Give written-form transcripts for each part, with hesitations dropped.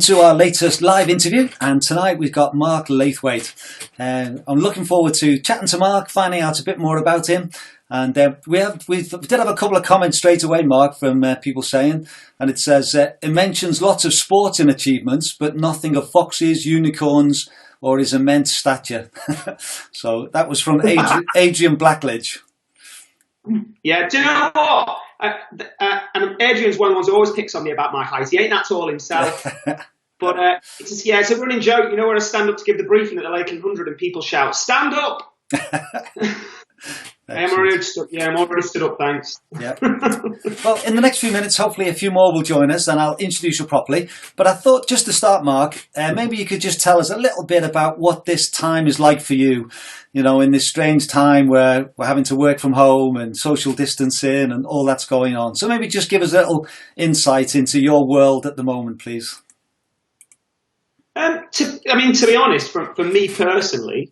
To our latest live interview, and tonight we've got Marc Laithwaite. I'm looking forward to chatting to Marc, finding out a bit more about him. And we did have a couple of comments straight away, Marc, from people saying, and it says it mentions lots of sporting achievements, but nothing of foxes, unicorns, or his immense stature. So that was from Adrian Blackledge. Yeah, do you know what? And Adrian's one of the ones who always picks on me about my height. He ain't that tall himself. But it's a running joke. You know, when I stand up to give the briefing at the Lakeland 100 and people shout, "Stand up!" I'm already stood up, thanks. Yeah. Well, in the next few minutes, hopefully a few more will join us, and I'll introduce you properly. But I thought, just to start, Marc, maybe you could just tell us a little bit about what this time is like for you, you know, in this strange time where we're having to work from home and social distancing and all that's going on. So maybe just give us a little insight into your world at the moment, please. To be honest, for me personally,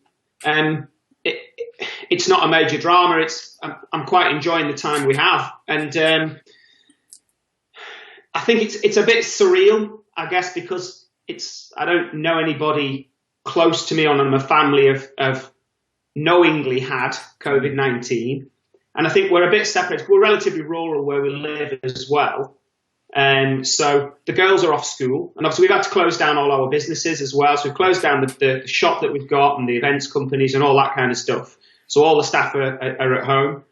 it's not a major drama. I'm quite enjoying the time we have, and I think it's a bit surreal, I guess, because I don't know anybody close to me or my family of knowingly had COVID-19, and I think we're a bit separate. We're relatively rural where we live as well. So the girls are off school, and obviously we've had to close down all our businesses as well. So we've closed down the shop that we've got and the events companies and all that kind of stuff. So all the staff are at home,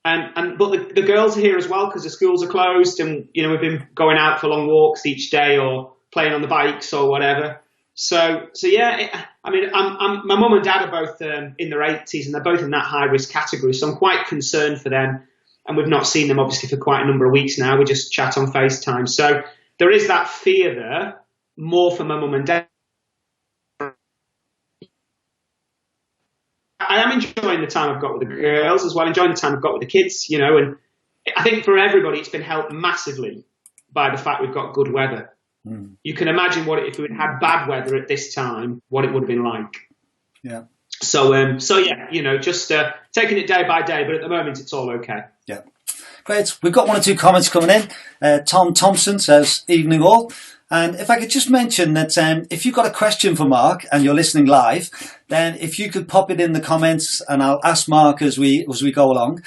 but the girls are here as well because the schools are closed, and you know we've been going out for long walks each day or playing on the bikes or whatever. So yeah, my mum and dad are both in their 80s, and they're both in that high risk category. So I'm quite concerned for them. And we've not seen them, obviously, for quite a number of weeks now. We just chat on FaceTime. So there is that fear there, more for my mum and dad. I am enjoying the time I've got with the girls as well, enjoying the time I've got with the kids, you know. And I think for everybody, it's been helped massively by the fact we've got good weather. Mm. You can imagine if we had bad weather at this time, what it would have been like. Yeah. So yeah, you know, just taking it day by day, but at the moment it's all okay. Yeah, great. We've got one or two comments coming in. Tom Thompson says, "Evening all." And if I could just mention that if you've got a question for Marc and you're listening live, then if you could pop it in the comments and I'll ask Marc as we go along.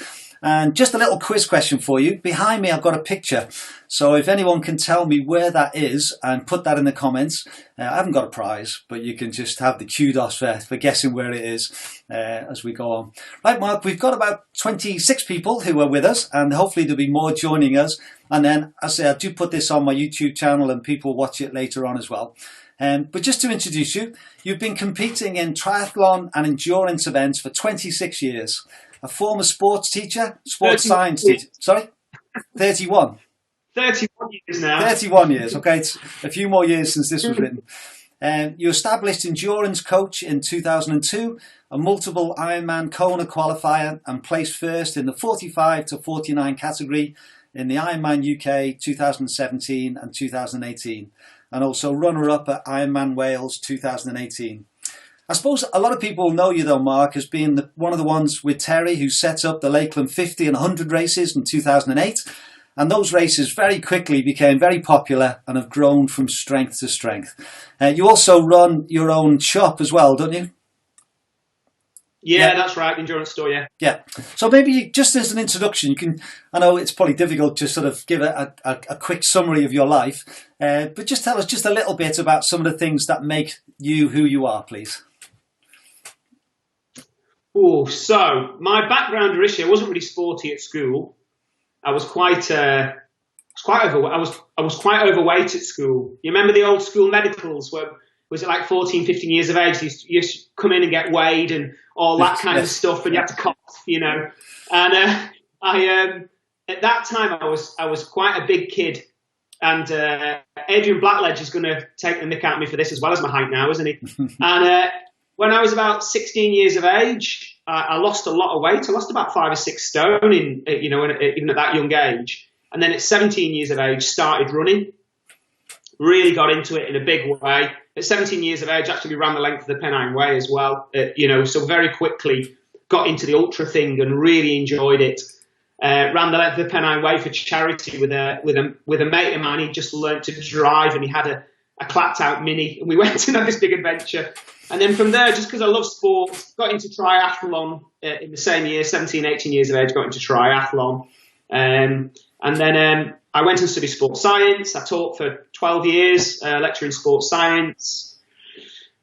And just a little quiz question for you. Behind me, I've got a picture. So if anyone can tell me where that is and put that in the comments, I haven't got a prize, but you can just have the kudos for guessing where it is as we go on. Right, Marc, we've got about 26 people who are with us, and hopefully there'll be more joining us. And then, as I say, I do put this on my YouTube channel and people watch it later on as well. But just to introduce you, you've been competing in triathlon and endurance events for 26 years. A former sports teacher, sports science teacher. Sorry? 31. 31 years now. 31 years, okay. It's a few more years since this was written. You established endurance coach in 2002, a multiple Ironman Kona qualifier, and placed first in the 45 to 49 category in the Ironman UK 2017 and 2018, and also runner-up at Ironman Wales 2018. I suppose a lot of people know you though, Marc, as being one of the ones with Terry who set up the Lakeland 50 and 100 races in 2008. And those races very quickly became very popular and have grown from strength to strength. You also run your own shop as well, don't you? Yeah, that's right. Endurance store, yeah. Yeah. So maybe just as an introduction, I know it's probably difficult to sort of give a quick summary of your life, but just tell us just a little bit about some of the things that make you who you are, please. Oh, so my background initially, I wasn't really sporty at school. I was quite overweight at school. You remember the old school medicals where was it like 14, 15 years of age? You used to come in and get weighed and all that kind of stuff, and you had to cough, you know. And at that time I was quite a big kid, and Adrian Blackledge is going to take the mick out of me for this as well as my height now, isn't he? And when I was about 16 years of age, I lost a lot of weight. I lost about 5 or 6 stone even at that young age. And then at 17 years of age, started running. Really got into it in a big way. At 17 years of age, actually ran the length of the Pennine Way as well. So very quickly got into the ultra thing and really enjoyed it. ran the length of the Pennine Way for charity with a mate of mine. He just learned to drive, and he had a clapped out Mini, and we went and had this big adventure. And then from there, just because I love sport, got into triathlon in the same year, 17, 18 years of age, got into triathlon. And then I went and studied sports science. I taught for 12 years, lecturing sports science.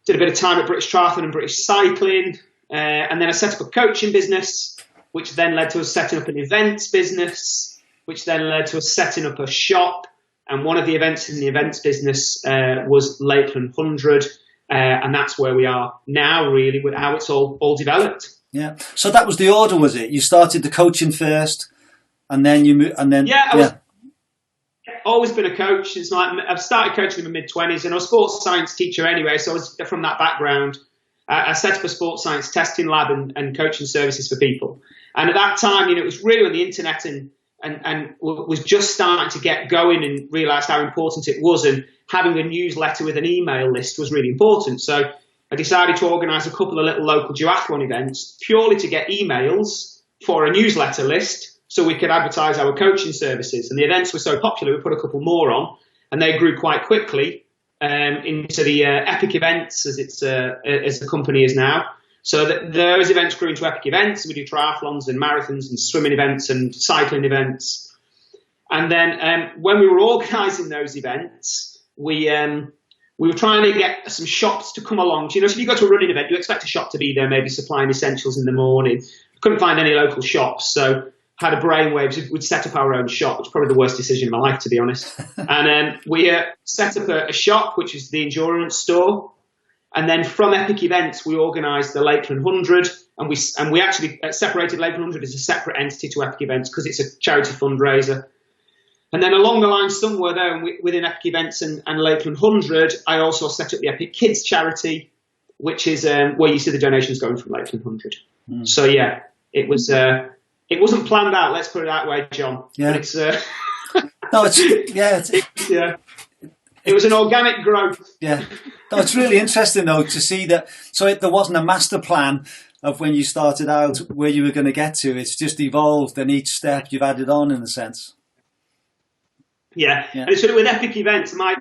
Did a bit of time at British Triathlon and British Cycling. And then I set up a coaching business, which then led to us setting up an events business, which then led to us setting up a shop. And one of the events in the events business was Lakeland 100. And that's where we are now, really, with how it's all developed. Yeah. So that was the order, was it? You started the coaching first, and then you moved, and then I was always been a coach. It's like I've started coaching in my mid-20s, and I was a sports science teacher anyway, so I was from that background. I set up a sports science testing lab and coaching services for people. And at that time, it was really when the internet and was just starting to get going, and realised how important it was, and having a newsletter with an email list was really important. So I decided to organise a couple of little local duathlon events purely to get emails for a newsletter list so we could advertise our coaching services. And the events were so popular, we put a couple more on, and they grew quite quickly into the Epic Events, as the company is now. So those events grew into Epic Events. We do triathlons and marathons and swimming events and cycling events. And then when we were organising those events, we were trying to get some shops to come along. So if you go to a running event, you expect a shop to be there, maybe supplying essentials in the morning. Couldn't find any local shops, so had a brainwave. We'd set up our own shop, which is probably the worst decision in my life, to be honest. And we set up a shop, which is the endurance store. And then from Epic Events, we organised the Lakeland 100, and we actually separated Lakeland 100 as a separate entity to Epic Events because it's a charity fundraiser. And then along the line somewhere there within Epic Events and Lakeland 100, I also set up the Epic Kids charity, which is where you see the donations going from Lakeland 100. Mm. So yeah, it wasn't planned out. Let's put it that way, John. Yeah. But it's no, it's it was an organic growth. Yeah. No, it's really interesting though to see that. So there wasn't a master plan of when you started out where you were going to get to. It's just evolved, and each step you've added on, in a sense. Yeah. And so with Epic Events, my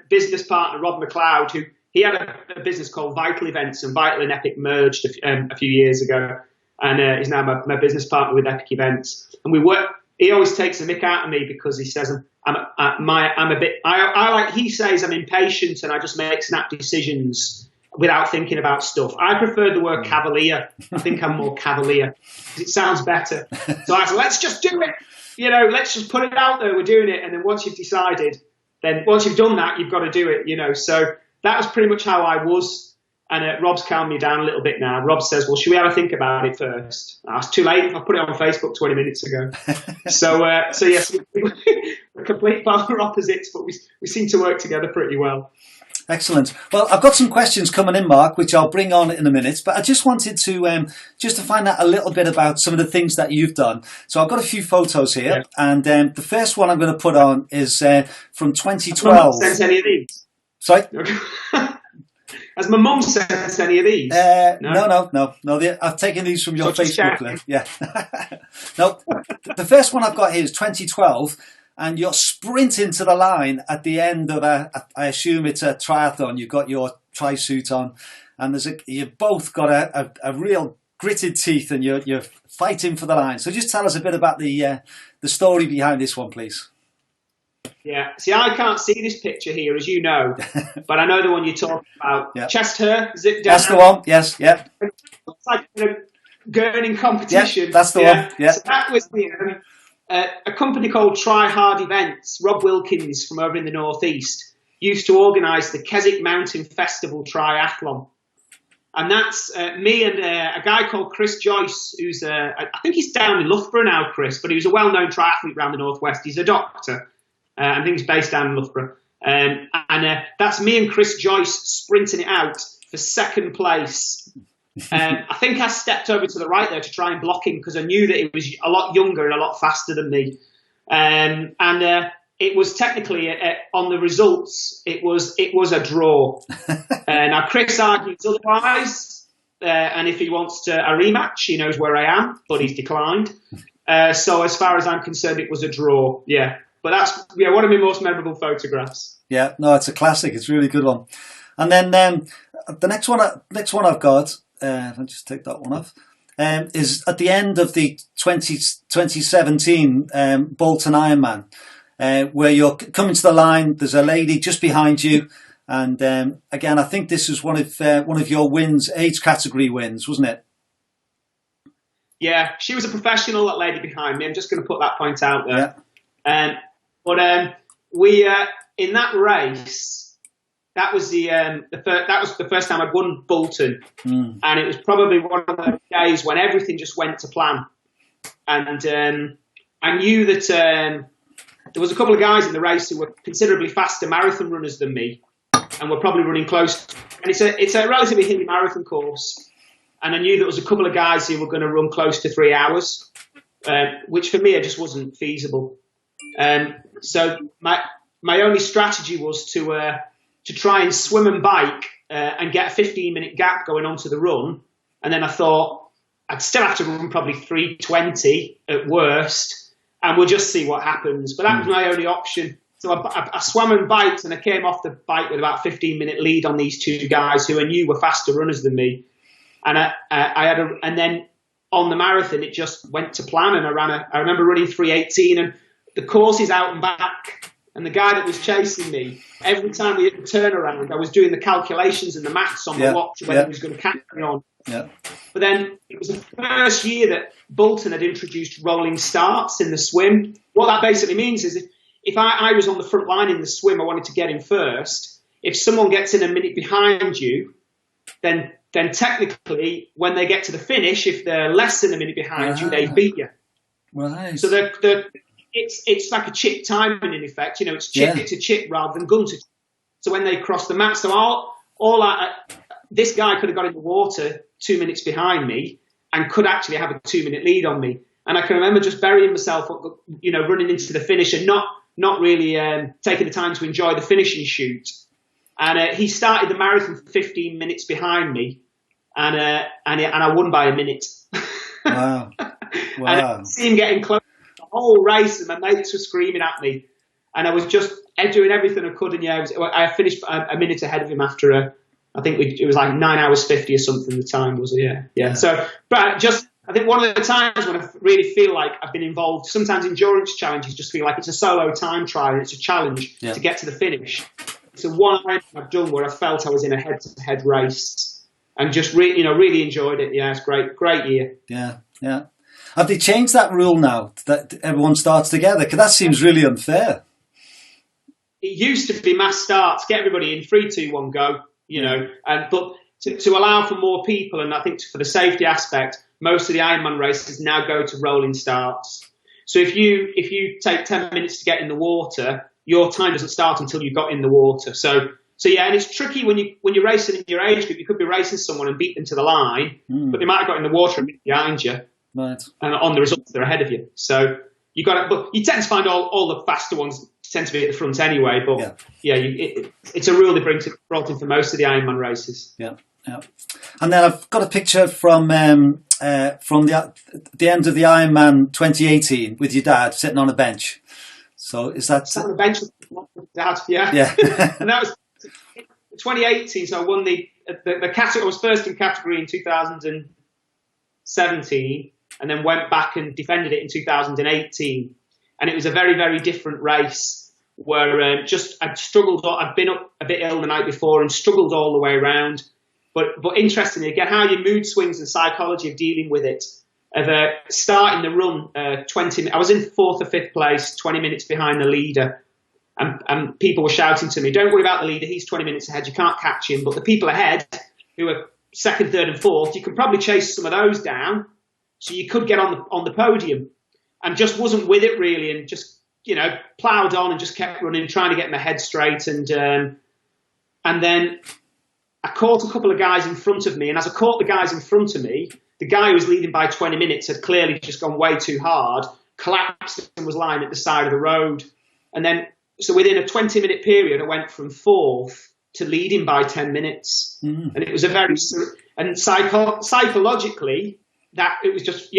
business partner Rob McLeod, he had a business called Vital Events, and Vital and Epic merged a few years ago, and is now my business partner with Epic Events. And we work. He always takes the mick out of me because he says he says I'm impatient and I just make snap decisions without thinking about stuff. I prefer the word cavalier. I think I'm more cavalier because it sounds better. So I said, let's just do it. Let's just put it out there. We're doing it. And then once you've decided, then once you've done that, you've got to do it, So that was pretty much how I was. And Rob's calmed me down a little bit now. Rob says, well, should we have a think about it first? It's too late. I put it on Facebook 20 minutes ago. So yes, we're complete polar opposites, but we seem to work together pretty well. Excellent. Well, I've got some questions coming in, Mark, which I'll bring on in a minute. But I just wanted to find out a little bit about some of the things that you've done. So I've got a few photos here, yeah. And the first one I'm going to put on is from 2012. Has my mum sent any of these? Sorry? Has my mum sent any of these? No. I've taken these from your Facebook link. Yeah. No, the first one I've got here is 2012. And you're sprinting to the line at the end of I assume it's a triathlon. You've got your tri-suit on, and you've both got a real gritted teeth, and you're fighting for the line. So just tell us a bit about the story behind this one, please. Yeah. See, I can't see this picture here, as you know, but I know the one you're talking about. Yep. Chest hair, zip down. That's the one. Yes. Yeah. It's like gurning competition. Yeah, that's the one. Yeah. So that was a company called Try Hard Events. Rob Wilkins from over in the Northeast used to organise the Keswick Mountain Festival Triathlon. And that's me and a guy called Chris Joyce, who's, I think he's down in Loughborough now, Chris, but he was a well-known triathlete around the Northwest. He's a doctor. I think he's based down in Loughborough. And that's me and Chris Joyce sprinting it out for second place. I think I stepped over to the right there to try and block him because I knew that he was a lot younger and a lot faster than me. And it was technically on the results, it was a draw. Now Chris argues otherwise, and if he wants a rematch, he knows where I am, but he's declined. So as far as I'm concerned, it was a draw. Yeah, but that's one of my most memorable photographs. Yeah, no, it's a classic. It's a really good one. And then the next one I've got, I'll just take that one off, is at the end of the 2017 Bolton Ironman, where you're coming to the line. There's a lady just behind you, and again, I think this is one of your wins, age category wins, wasn't it? Yeah, she was a professional, that lady behind me. I'm just going to put that point out there. Yeah. But we in that race, that was the first time I'd won Bolton, and it was probably one of those days when everything just went to plan. And I knew that there was a couple of guys in the race who were considerably faster marathon runners than me, and were probably running close. And it's a relatively hilly marathon course. And I knew there was a couple of guys who were going to run close to 3 hours, which for me, it just wasn't feasible. So my only strategy was to try and swim and bike and get a 15-minute gap going onto the run. And then I thought I'd still have to run probably 3:20 at worst, and we'll just see what happens. But that was my only option. So I swam and biked, and I came off the bike with about a 15-minute lead on these two guys who I knew were faster runners than me. And and then on the marathon, it just went to plan. And I remember running 3:18, and the course is out and back. And the guy that was chasing me, every time we hit the turnaround, I was doing the calculations and the maths on the watch whether he was going to catch me on. Yeah. But then it was the first year that Bolton had introduced rolling starts in the swim. What that basically means is if I was on the front line in the swim, I wanted to get in first. If someone gets in a minute behind you, then technically, when they get to the finish, if they're less than a minute behind you, they beat you. Right. So it's like a chip timing in effect. It's chip to chip rather than gun to chip. So when they cross the mat, so this guy could have got in the water 2 minutes behind me and could actually have a 2-minute lead on me. And I can remember just burying myself, running into the finish and not really taking the time to enjoy the finishing shoot. And he started the marathon 15 minutes behind me, and I won by a minute. Wow! And I see him getting close the whole race, and my mates were screaming at me, and I was just doing everything I could. And I finished a minute ahead of him after I think it was like 9 hours 50 or something. The time was yeah. So, but I think one of the times when I really feel like I've been involved. Sometimes endurance challenges just feel like it's a solo time trial. And it's a challenge to get to the finish. So one I've done where I felt I was in a head-to-head race and just really enjoyed it. Yeah, it's great year. Yeah. Have they changed that rule now that everyone starts together? Because that seems really unfair. It used to be mass starts, get everybody in 3, 2, 1, go. But to allow for more people, and I think for the safety aspect, most of the Ironman races now go to rolling starts. So if you take 10 minutes to get in the water, your time doesn't start until you got in the water. So yeah, and it's tricky when you're racing in your age group. You could be racing someone and beat them to the line, but they might have got in the water a minute behind you, right? And on the results, they're ahead of you. So but you tend to find all the faster ones tend to be at the front anyway. But it's a rule they brought in for most of the Ironman races. Yeah. And then I've got a picture from the end of the Ironman 2018 with your dad sitting on a bench. So is that sat on the bench with Dad? Yeah. And that was 2018. So I won the category. I was first in category in 2017, and then went back and defended it in 2018. And it was a very, very different race where I'd struggled. I'd been up a bit ill the night before and struggled all the way around. But interestingly, again, how your mood swings and psychology of dealing with it. Of starting the run 20 I was in 4th or 5th place, 20 minutes behind the leader, and people were shouting to me, don't worry about the leader, he's 20 minutes ahead, you can't catch him. But the people ahead who are 2nd, 3rd and 4th, you can probably chase some of those down, so you could get on the podium. And just wasn't with it really, and just ploughed on and just kept running, trying to get my head straight. And then I caught a couple of guys in front of me, and as I caught the guys in front of me, the guy who was leading by 20 minutes had clearly just gone way too hard, collapsed and was lying at the side of the road. And then, so within a 20-minute period, I went from 4th to leading by 10 minutes. Mm. And it was a very, and psychologically, that it was just,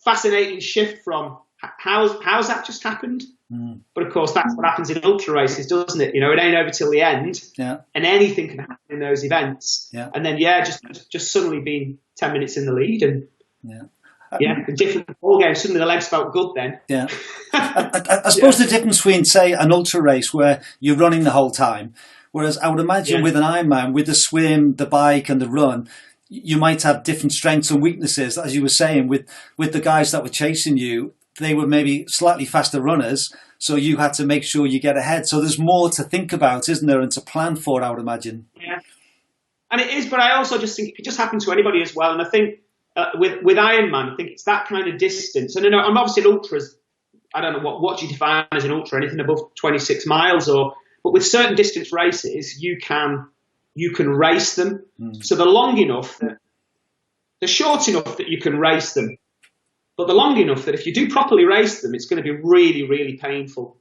fascinating shift from how's that just happened? But of course, that's what happens in ultra races, doesn't it? You know, it ain't over till the end, and anything can happen in those events. And then, just suddenly being 10 minutes in the lead, and a different ball game. Suddenly the legs felt good then. I suppose the difference between, say, an ultra race where you're running the whole time, whereas I would imagine with an Ironman, with the swim, the bike, and the run, you might have different strengths and weaknesses. As you were saying, with the guys that were chasing you, they were maybe slightly faster runners, so you had to make sure you get ahead. So there's more to think about, isn't there, and to plan for, I would imagine. Yeah, and it is, but I also just think it could just happen to anybody as well. And I think with Ironman, I think it's that kind of distance. And I'm obviously an ultras. I don't know what do you define as an ultra? Anything above 26 miles, but with certain distance races, you can race them. So they're long enough they're short enough that you can race them. But they're long enough that if you do properly race them, it's going to be really, really painful.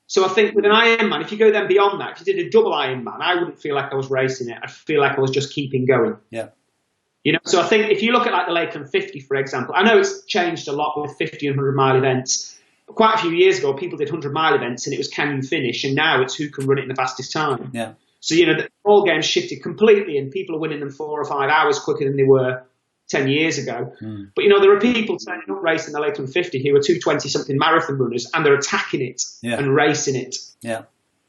So I think with an Ironman, if you go then beyond that, if you did a double Ironman, I wouldn't feel like I was racing it. I'd feel like I was just keeping going. You know, so I think if you look at like the Lakeland 50, for example, I know it's changed a lot with 50 and 100 mile events. Quite a few years ago, people did 100 mile events and it was can you finish? And now it's who can run it in the fastest time. So, you know, the ball game shifted completely and people are winning them 4 or 5 hours quicker than they were 10 years ago. But, you know, there are people turning up racing the Lakeland 50 who are 220-something marathon runners and they're attacking it and racing it.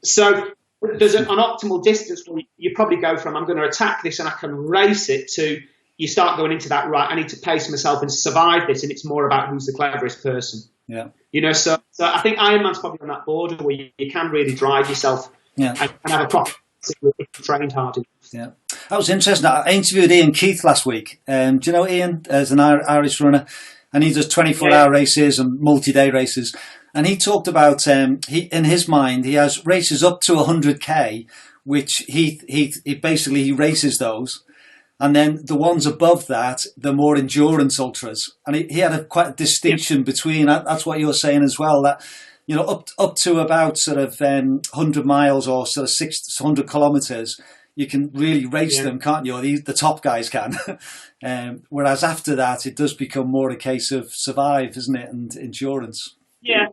So there's an optimal distance where you probably go from I'm going to attack this and I can race it to you start going into that, right, I need to pace myself and survive this, and it's more about who's the cleverest person. You know, so I think Ironman's probably on that border where you can really drive yourself and have a proper if you trained hard enough. That was interesting. I interviewed Ian Keith last week. Do you know Ian as an Irish runner? And he does 24-hour races and multi-day races. And he talked about, in his mind, he has races up to 100k, which he basically he races those. And then the ones above that, the more endurance ultras. And he had quite a distinction between, that's what you're saying as well, that, you know, up to about sort of 100 miles or sort of 600 kilometres, you can really race them, can't you? Or the top guys can. Whereas after that, it does become more a case of survive, isn't it? And endurance. Yeah.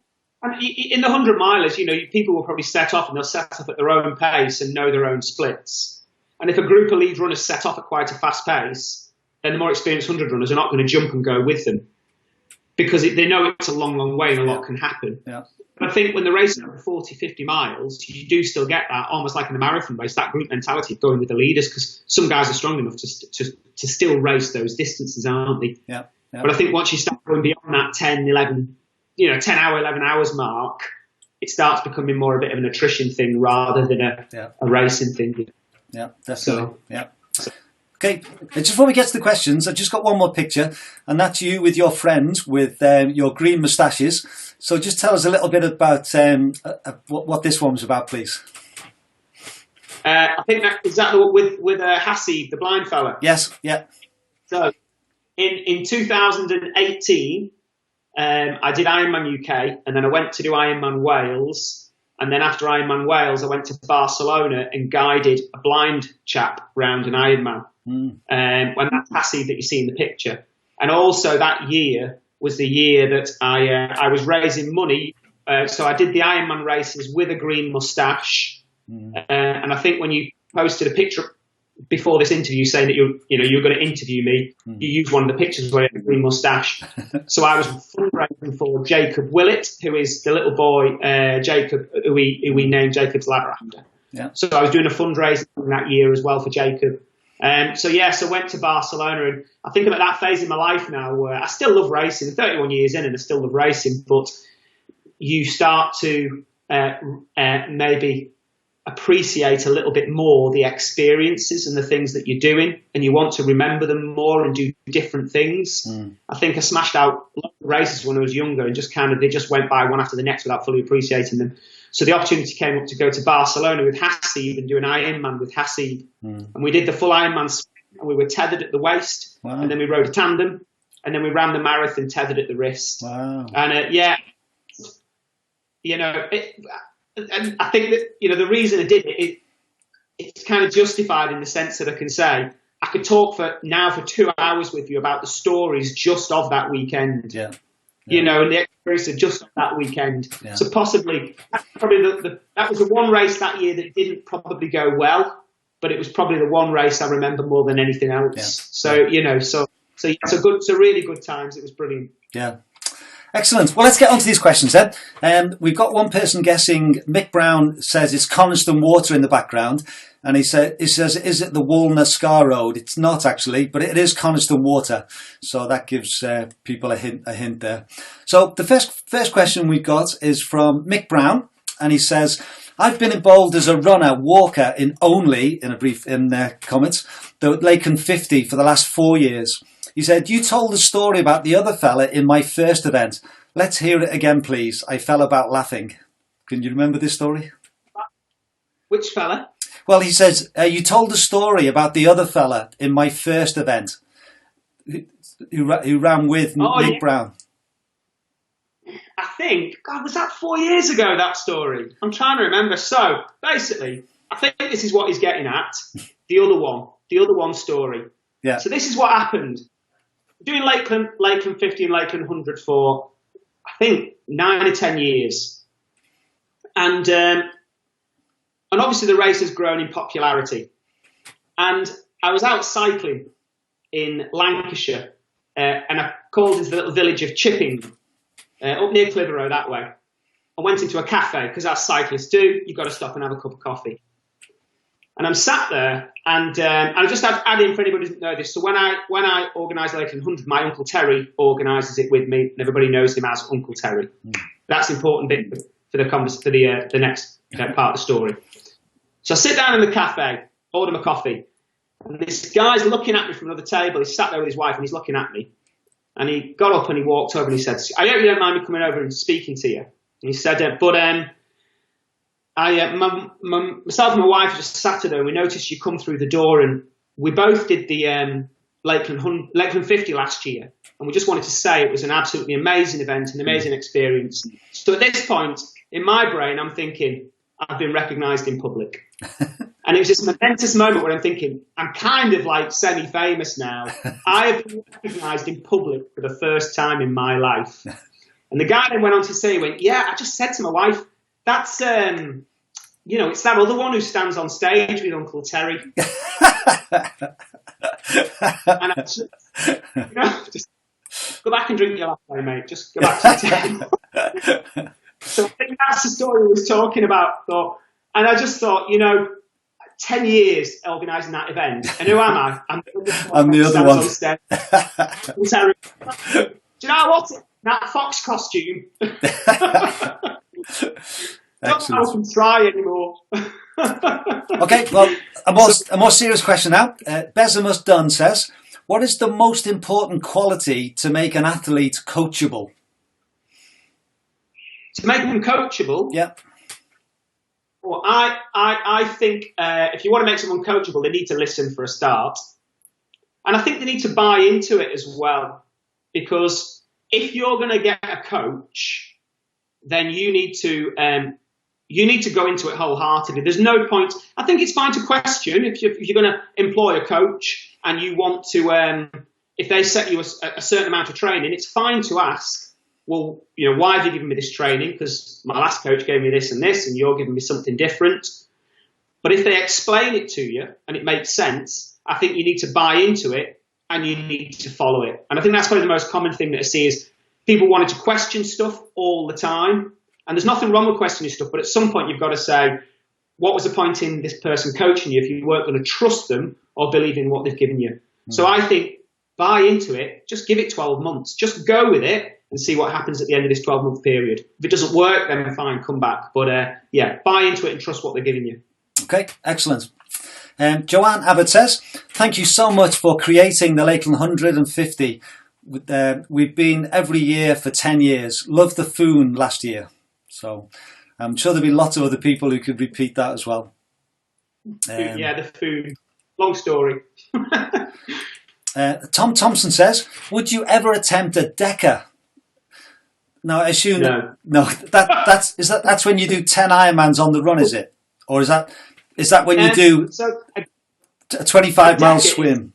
And in the 100 milers, you know, people will probably set off and they'll set off at their own pace and know their own splits. And if a group of lead runners set off at quite a fast pace, then the more experienced 100 runners are not going to jump and go with them because they know it's a long, long way and a lot can happen. But I think when the race is over 40, 50 miles, you do still get that, almost like in a marathon race, that group mentality of going with the leaders because some guys are strong enough to still race those distances, aren't they? But I think once you start going beyond that 10, 11, 10 hour, 11 hours mark, it starts becoming more a bit of an attrition thing rather than a racing thing. Definitely. Okay, just before we get to the questions, I've just got one more picture, and that's you with your friend with your green moustaches. So just tell us a little bit about what this one was about, please. I think is that with Hassie, the blind fella? Yes, So in 2018, I did Ironman UK, and then I went to do Ironman Wales. And then after Ironman Wales, I went to Barcelona and guided a blind chap round an Ironman. When that's Hassie that you see in the picture. And also that year was the year that I was raising money. So I did the Ironman races with a green moustache. And I think when you posted a picture before this interview saying that you're going to interview me, you used one of the pictures where I had a green moustache. So I was fundraising for Jacob Willett, who is the little boy, Jacob, who we named Jacob's ladder after. So I was doing a fundraising that year as well for Jacob. So went to Barcelona, and I think I'm at that phase in my life now where I still love racing. 31 years in and I still love racing, but you start to maybe appreciate a little bit more the experiences and the things that you're doing, and you want to remember them more and do different things. I think I smashed out lots of races when I was younger and they just went by one after the next without fully appreciating them. So the opportunity came up to go to Barcelona with Hassie and do an Ironman with Hassie. And we did the full Ironman sprint, and we were tethered at the waist. And then we rode a tandem, and then we ran the marathon tethered at the wrist. And and I think that, the reason I did it's kind of justified in the sense that I can say, I could talk for 2 hours with you about the stories just of that weekend. you know, and the experience of just that weekend. Yeah. So possibly, probably that was the one race that year that didn't probably go well, but it was probably the one race I remember more than anything else. Yeah. So, you know, so really good times. It was brilliant. Yeah. Excellent. Well, let's get on to these questions then. We've got one person guessing. Mick Brown says it's Kynaston water in the background. And he says, is it the Walnut Scar Road? It's not actually, but it is Kynaston water. So that gives people a hint there. So the first question we got is from Mick Brown. And he says, I've been involved as a runner, walker in comments, the Lakeland 50 for the last 4 years. He said, you told the story about the other fella in my first event. Let's hear it again, please. I fell about laughing. Can you remember this story? Which fella? Well, he says, you told the story about the other fella in my first event who ran with Mick Brown. I think, God, was that 4 years ago, that story? I'm trying to remember. So, basically, I think this is what he's getting at. The other one story. Yeah. So this is what happened. Doing Lakeland 50 and Lakeland 100 for, I think, 9 or 10 years. And obviously the race has grown in popularity. And I was out cycling in Lancashire, and I called into the little village of Chipping, up near Clitheroe that way. I went into a cafe, because as cyclists do, you've got to stop and have a cup of coffee. And I'm sat there, and I just add in for anybody who doesn't know this. So when I organise Lakeland 100, my Uncle Terry organises it with me, and everybody knows him as Uncle Terry. That's an important bit for the next part of the story. So I sit down in the cafe, order my coffee, and this guy's looking at me from another table. He's sat there with his wife, and he's looking at me. And he got up and he walked over and he said, I hope you don't mind me coming over and speaking to you. And he said, myself and my wife just sat there and we noticed you come through the door, and we both did the Lakeland 50 last year, and we just wanted to say it was an absolutely amazing event, an amazing experience. So at this point in my brain, I'm thinking I've been recognised in public. And it was this momentous moment where I'm thinking, I'm kind of like semi-famous now. I have been recognised in public for the first time in my life. And the guy then went on to say, I just said to my wife, that's, it's that other one who stands on stage with Uncle Terry. And I just go back and drink your latte, mate. Just go back to the table. So I think that's the story we was talking about. And I just thought, 10 years organising that event. And who am I? I'm the other one. Do you know what? That fox costume. Don't know if I can try anymore. Okay, well, a more serious question now. Bezimus Dunn says, what is the most important quality to make an athlete coachable? To make them coachable? Yeah. Well, I think if you want to make someone coachable, they need to listen for a start. And I think they need to buy into it as well. Because if you're going to get a coach, then you need to go into it wholeheartedly. There's no point. I think it's fine to question if you're going to employ a coach and you want to, if they set you a certain amount of training, it's fine to ask, well, why have you given me this training? Because my last coach gave me this and this, and you're giving me something different. But if they explain it to you and it makes sense, I think you need to buy into it and you need to follow it. And I think that's probably the most common thing that I see is people wanting to question stuff all the time. And there's nothing wrong with questioning stuff, but at some point you've got to say, what was the point in this person coaching you if you weren't going to trust them or believe in what they've given you? Mm-hmm. So I think buy into it, just give it 12 months. Just go with it and see what happens at the end of this 12-month period. If it doesn't work, then fine, come back. But buy into it and trust what they're giving you. Okay, excellent. Joanne Abbott says, thank you so much for creating the Lakeland 150. We've been every year for 10 years. Loved the Foon last year. So I'm sure there'll be lots of other people who could repeat that as well. The Foon. Long story. Tom Thompson says, would you ever attempt a Deca? No, I assume that's when you do 10 Ironmans on the run, is it? Or is that when you do a 25-mile swim?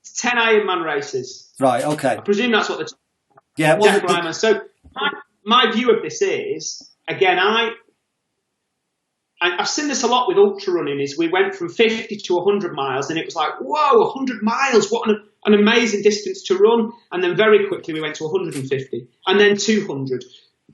It's 10 Ironman races. Right, okay. I presume that's what Yeah, well, Ironman. So my view of this is, again, I've seen this a lot with ultra running, is we went from 50 to 100 miles and it was like, whoa, 100 miles, what an amazing distance to run. And then very quickly we went to 150 and then 200.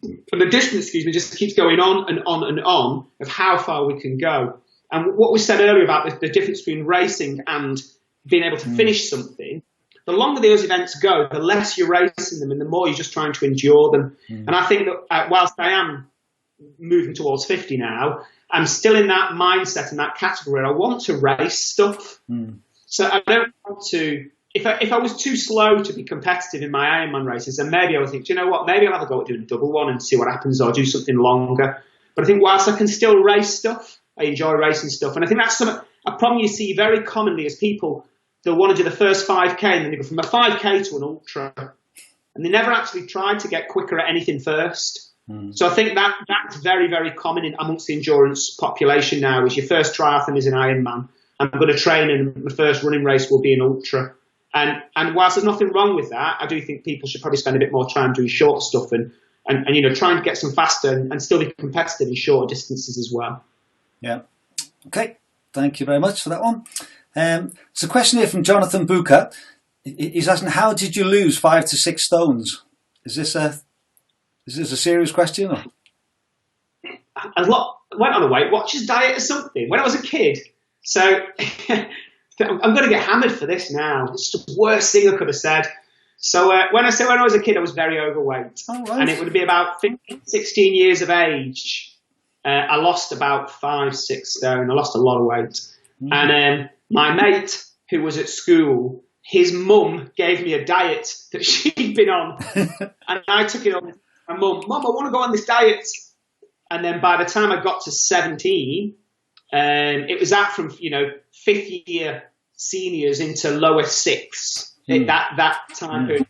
And the distance, just keeps going on and on and on of how far we can go. And what we said earlier about the difference between racing and being able to finish something, the longer those events go, the less you're racing them and the more you're just trying to endure them. And I think that whilst I am moving towards 50 now, I'm still in that mindset and that category. I want to race stuff. So I don't want to, if I was too slow to be competitive in my Ironman races, then maybe I would think, do you know what, maybe I'll have a go at doing a double one and see what happens, or do something longer. But I think whilst I can still race stuff, I enjoy racing stuff. And I think that's a problem you see very commonly as people, they'll want to do the first 5K and then they go from a 5K to an ultra. And they never actually try to get quicker at anything first. So I think that's very, very common amongst the endurance population now, is your first triathlon is an Ironman. I'm going to train and my first running race will be an ultra. And whilst there's nothing wrong with that, I do think people should probably spend a bit more time doing short stuff and trying to get some faster and still be competitive in shorter distances as well. Yeah. Okay. Thank you very much for that one. It's a question here from Jonathan Booker. He's asking, how did you lose 5 to 6 stones? Is this a serious question? Or? I went on a Weight Watchers diet or something when I was a kid. So I'm going to get hammered for this now. It's the worst thing I could have said. So when I was a kid, I was very overweight. Oh, right. And it would be about 15, 16 years of age. I lost about 5, 6 stone. I lost a lot of weight. And my mate who was at school, his mum gave me a diet that she'd been on. And I took it on. My mum, I want to go on this diet. And then by the time I got to 17, it was from, 5th year seniors into lower 6. That time period.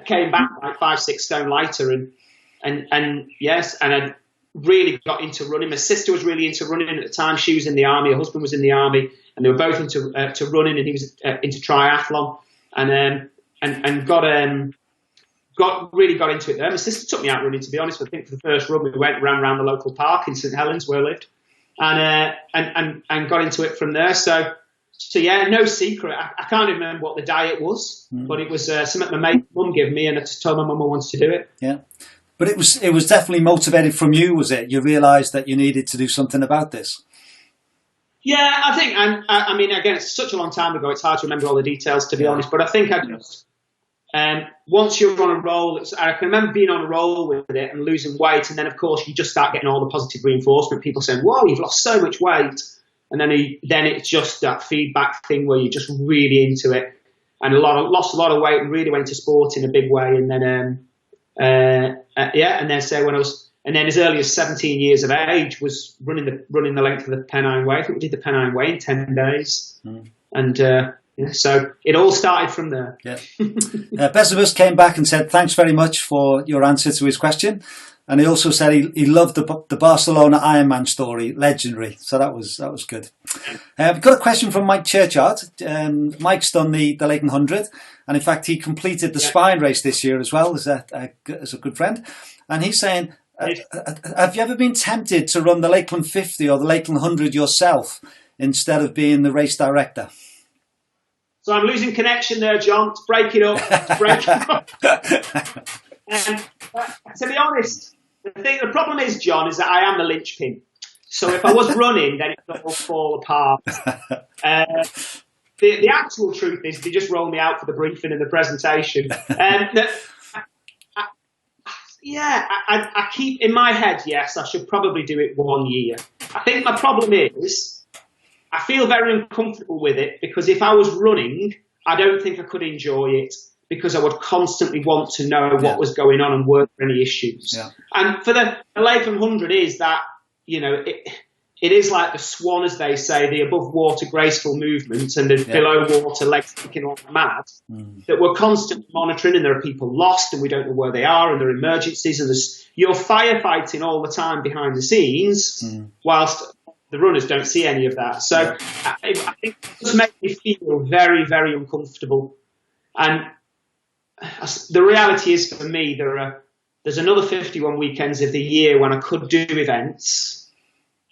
Came back like 5, 6 stone lighter. And yes, and I really got into running. My sister was really into running at the time. She was in the army. Her husband was in the army. And they were both into running, and he was into triathlon. And really got into it there. My sister took me out running, to be honest. I think for the first run, we ran around the local park in St Helens where I lived, and got into it from there. So yeah, no secret. I can't even remember what the diet was, but it was something my mate mum gave me, and I just told my mum I wanted to do it. Yeah, but it was definitely motivated from you, was it? You realised that you needed to do something about this. Yeah, I think, and I mean, again, it's such a long time ago, it's hard to remember all the details, to be honest, but I think I just, once you're on a roll, I can remember being on a roll with it and losing weight, and then, of course, you just start getting all the positive reinforcement, people saying, whoa, you've lost so much weight, and then it's just that feedback thing where you're just really into it, and lost a lot of weight and really went into sport in a big way, and then, and then as early as 17 years of age was running the length of the Pennine Way. I think we did the Pennine Way in 10 days. And so it all started from there. Yeah. Besibus came back and said, thanks very much for your answer to his question. And he also said he loved the Barcelona Ironman story, legendary. So that was good. We've got a question from Mike Churchard. Mike's done the Lakeland 100. And in fact, he completed the Spine race this year as well as a good friend. And he's saying, have you ever been tempted to run the Lakeland 50 or the Lakeland 100 yourself instead of being the race director? So I'm losing connection there, John. Break it up. To be honest, the problem is, John, is that I am the linchpin. So if I was running, then it would all fall apart. The actual truth is they just roll me out for the briefing and the presentation. I keep in my head, yes, I should probably do it 1 year. I think my problem is I feel very uncomfortable with it because if I was running, I don't think I could enjoy it because I would constantly want to know what was going on and work for any issues. Yeah. And for the Lakeland 100 is that, it is like the swan, as they say, the above water graceful movements and the below water legs kicking all mad, that we're constantly monitoring, and there are people lost and we don't know where they are, and there are emergencies, and you're firefighting all the time behind the scenes whilst the runners don't see any of that. So I think it just makes me feel very, very uncomfortable. And the reality is for me, there's another 51 weekends of the year when I could do events,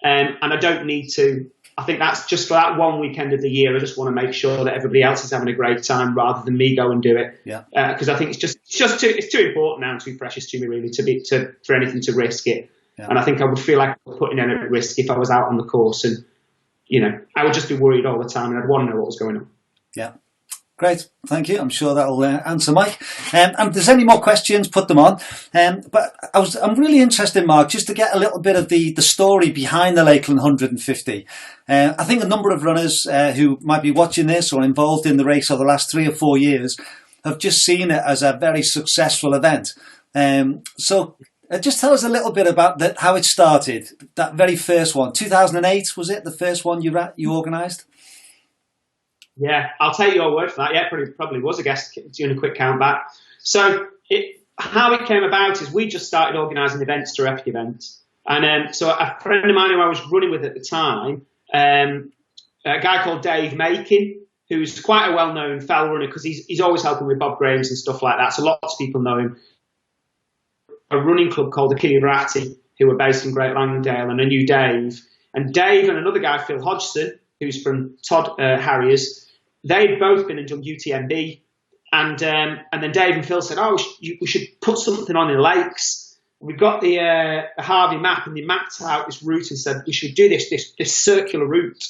and I don't need to. I think that's just for that one weekend of the year. I just want to make sure that everybody else is having a great time rather than me go and do it. Yeah. Because I think it's too important now and too precious to me really for anything to risk it. Yeah. And I think I would feel like putting it at risk if I was out on the course, and I would just be worried all the time, and I'd want to know what was going on. Yeah. Great, thank you. I'm sure that'll answer Mike. And if there's any more questions, put them on. But I'm really interested, Mark, just to get a little bit of the story behind the Lakeland 150. I think a number of runners who might be watching this or involved in the race over the last 3 or 4 years have just seen it as a very successful event. So just tell us a little bit about how it started. That very first one, 2008, was it the first one you organised? Yeah, I'll take your word for that. Yeah, probably was, I guess, doing a quick count back. So how it came about is we just started organising events through Epic Events. And so a friend of mine who I was running with at the time, a guy called Dave Makin, who's quite a well-known fell runner because he's always helping with Bob Graham's and stuff like that. So lots of people know him. A running club called the Kynaston, who are based in Great Langdale, and I knew Dave. And Dave and another guy, Phil Hodgson, who's from Todd Harriers, they'd both been and done UTMB, and then Dave and Phil said, we should put something on in the lakes. We got the Harvey map, and they mapped out this route and said we should do this circular route.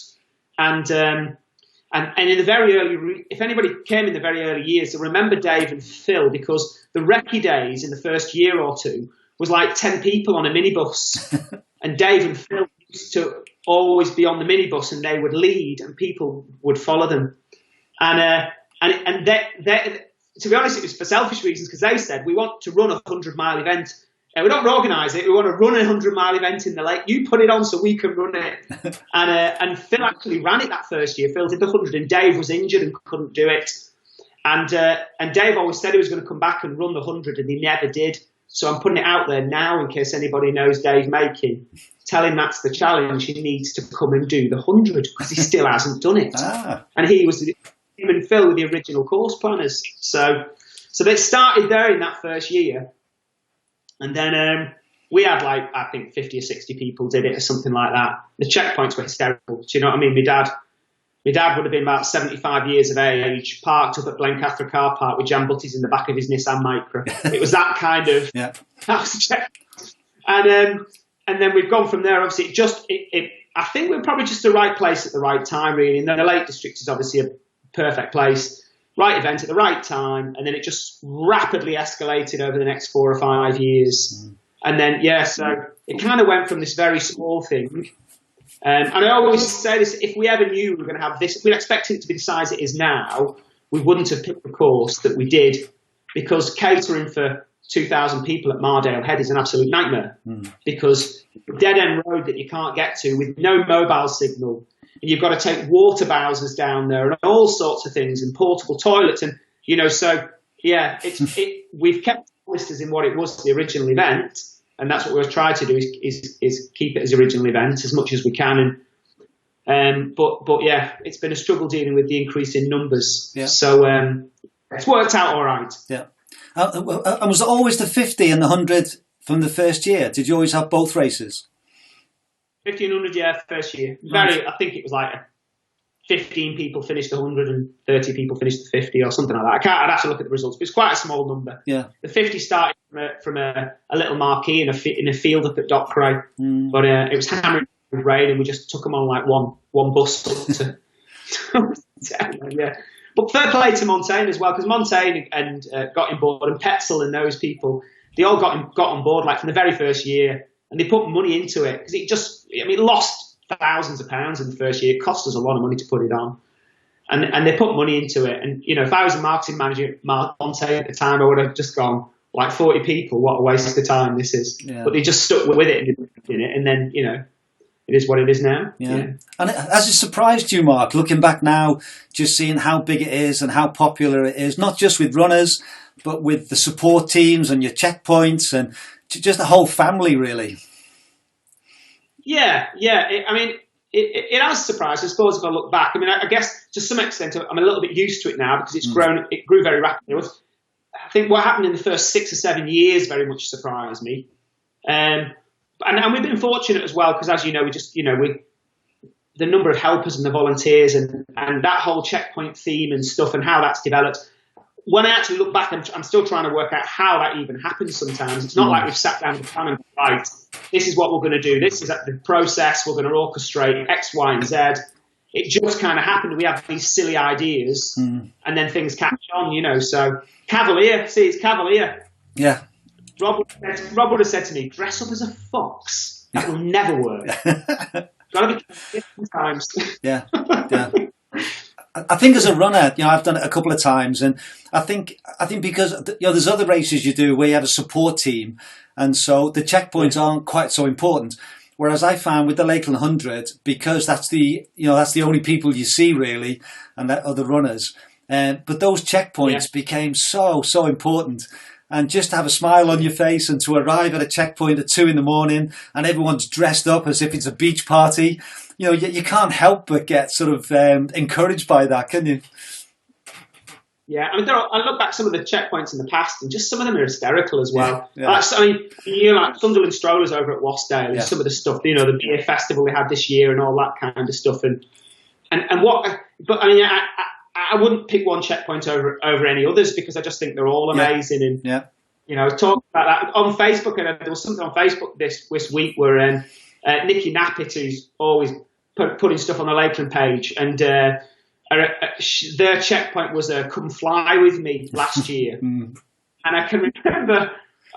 And in the very early, if anybody came in the very early years, they remember Dave and Phil, because the recce days in the first year or two was like 10 people on a minibus, and Dave and Phil used to always be on the minibus, and they would lead, and people would follow them. And they, to be honest, it was for selfish reasons, because they said, we want to run a 100-mile event. We don't organise it. We want to run a 100-mile event in the lake. You put it on so we can run it. And Phil actually ran it that first year. Phil did the 100, and Dave was injured and couldn't do it. And Dave always said he was going to come back and run the 100, and he never did. So I'm putting it out there now in case anybody knows Dave Makin. Tell him that's the challenge. He needs to come and do the 100 because he still hasn't done it. And him and Phil were the original course planners. So they started there in that first year. And then we had I think 50 or 60 people did it or something like that. The checkpoints were hysterical. Do you know what I mean? My dad would have been about 75 years of age, parked up at Blencathra car park with jam butties in the back of his Nissan Micra. It was that kind of house check. And then we've gone from there. Obviously, I think we're probably just the right place at the right time, really. And then the Lake District is obviously a perfect place, right event at the right time. And then it just rapidly escalated over the next 4 or 5 years. And then, so it kind of went from this very small thing. And I always say this, if we ever knew we were going to have this, if we expected it to be the size it is now, we wouldn't have picked the course that we did, because catering for 2,000 people at Mardale Head is an absolute nightmare, because dead end road that you can't get to with no mobile signal, and you've got to take water bowsers down there and all sorts of things, and portable toilets, and we've kept listers in what it was the original event. And that's what we'll try to do is keep it as original event as much as we can. But it's been a struggle dealing with the increase in numbers. Yeah. So it's worked out all right. Yeah. And was it always the 50 and the 100 from the first year? Did you always have both races? 50 and 100, first year. I think it was like 15 people finished the 100 and 30 people finished the 50 or something like that. I'd have to look at the results, but it's quite a small number. Yeah. The 50 started from a little marquee in a field up at Dockeray, but it was hammering with rain, and we just took them on like one bus up to. Yeah. But fair play to Montaigne as well, because Montaigne and got on board, and Petzel and those people, they all got on board like from the very first year, and they put money into it because it lost thousands of pounds in the first year. It cost us a lot of money to put it on, and they put money into it. And if I was a marketing manager, Mark Montaigne at the time, I would have just gone, like 40 people, what a waste of time this is. Yeah. But they just stuck with it and then it is what it is now. Yeah. And has it surprised you, Mark, looking back now, just seeing how big it is and how popular it is, not just with runners, but with the support teams and your checkpoints and just the whole family, really? Yeah. It has surprised, I suppose, if I look back. I guess to some extent I'm a little bit used to it now because it's grown. It grew very rapidly. think what happened in the first 6 or 7 years very much surprised me. And we've been fortunate as well, because as you know, the number of helpers and the volunteers and that whole checkpoint theme and stuff and how that's developed. When I actually look back, I'm still trying to work out how that even happens sometimes. It's not like we've sat down with a plan and right, this is what we're going to do. This is the process. We're going to orchestrate X, Y, and Z. It just kind of happened. We have these silly ideas and then things catch on, So cavalier. See, it's cavalier. Yeah. Rob would have said to me, dress up as a fox. That will never work. Got to be careful sometimes. Yeah. I think as a runner, I've done it a couple of times, and I think because there's other races you do where you have a support team, and so the checkpoints aren't quite so important. Whereas I found with the Lakeland 100, because that's the only people you see really, and that other runners, but those checkpoints became so important. And just to have a smile on your face and to arrive at a checkpoint at 2 a.m. and everyone's dressed up as if it's a beach party, you can't help but get sort of encouraged by that, can you? Yeah, I mean, I look back at some of the checkpoints in the past, and just some of them are hysterical as well. Yeah. Like Sunderland Strollers over at Wasdale, and some of the stuff, the beer festival we had this year, and all that kind of stuff, and what. But I mean, I wouldn't pick one checkpoint over any others, because I just think they're all amazing. And I was talking about that on Facebook, and there was something on Facebook this week where Nikki Nappit, who's always putting stuff on the Lakeland page, and their checkpoint was "Come Fly With Me" last year, and I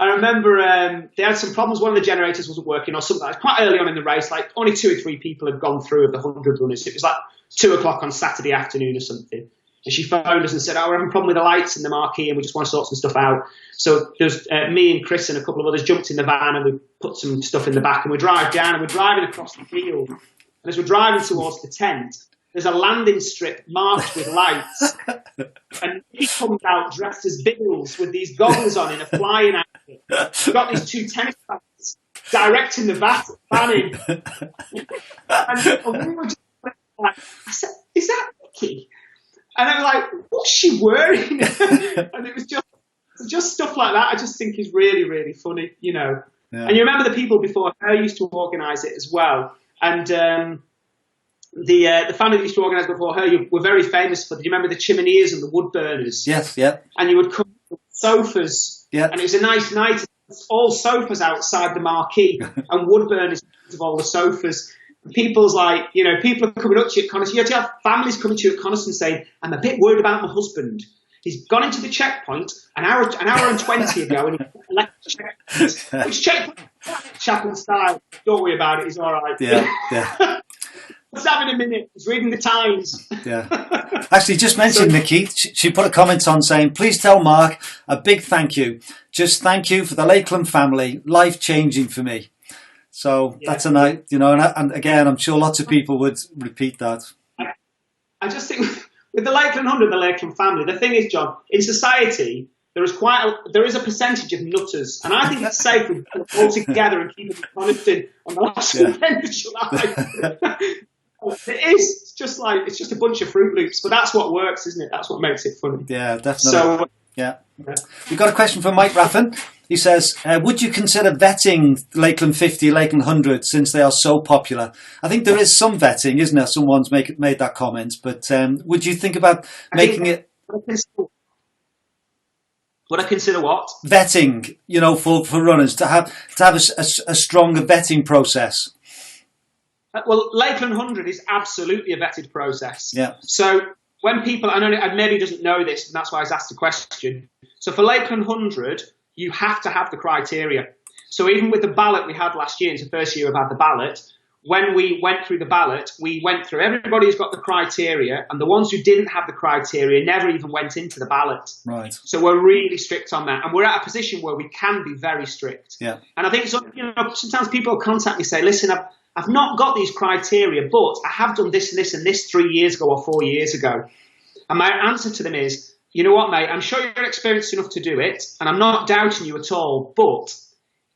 remember they had some problems. One of the generators wasn't working or something. It was quite early on in the race, like only 2 or 3 people had gone through of the 100 runners. It was like 2 o'clock on Saturday afternoon or something. And she phoned us and said, we're having a problem with the lights in the marquee and we just want to sort some stuff out. So there's me and Chris and a couple of others jumped in the van and we put some stuff in the back and we drive down and we're driving across the field. And as we're driving towards the tent, there's a landing strip marked with lights. And he comes out dressed as Biggles with these goggles on in a flying outfit. We've got these 2 tennis bats directing the van in. And we were just like, I said, is that Nicky? And I'm like, what's she wearing? And it was just stuff like that. I just think is really, really funny, Yeah. And you remember the people before her used to organise it as well. And the family that used to organise before her were very famous for. Do you remember the chimeneas and the wood burners? Yes, yeah. And you would come with sofas. Yeah. And it was a nice night. All sofas outside the marquee and wood burners of all the sofas. People's like, people are coming up to you at Kynaston. You have families coming to you at Kynaston saying, I'm a bit worried about my husband. He's gone into the checkpoint an hour and 20 ago and he left the checkpoint. Which checkpoint? Chapel style. Don't worry about it. He's all right. Yeah. Let's have in a minute. He's reading the Times. Yeah. Actually, just mentioned Nikki. She put a comment on saying, please tell Mark a big thank you. Just thank you for the Lakeland family. Life-changing for me. So that's a night, and again, I'm sure lots of people would repeat that. I just think with the Lakeland 100, the Lakeland family, the thing is, John, in society, there is a percentage of nutters, and I think it's safe we put them all together and keep them Kynaston on the last weekend of July. It's just a bunch of Fruit Loops, but that's what works, isn't it? That's what makes it funny. Yeah, definitely. So, we've got a question from Mike Raffin. He says, would you consider vetting Lakeland 50, Lakeland 100 since they are so popular? I think there is some vetting, isn't there? Someone's made that comment, but would you think about making it? Would I consider what? Vetting, for runners to have a stronger vetting process. Well, Lakeland 100 is absolutely a vetted process. Yeah. So when people, I maybe doesn't know this, and that's why I was asked the question. So for Lakeland 100, you have to have the criteria. So even with the ballot we had last year, it's the first year we've had the ballot, when we went through the ballot, we went through everybody who's got the criteria, and the ones who didn't have the criteria never even went into the ballot. Right. So we're really strict on that, and we're at a position where we can be very strict. Yeah. And I think sometimes people contact me, say, listen, I've not got these criteria, but I have done this and this and this 3 years ago or 4 years ago. And my answer to them is, you know what, mate, I'm sure you're experienced enough to do it, and I'm not doubting you at all, but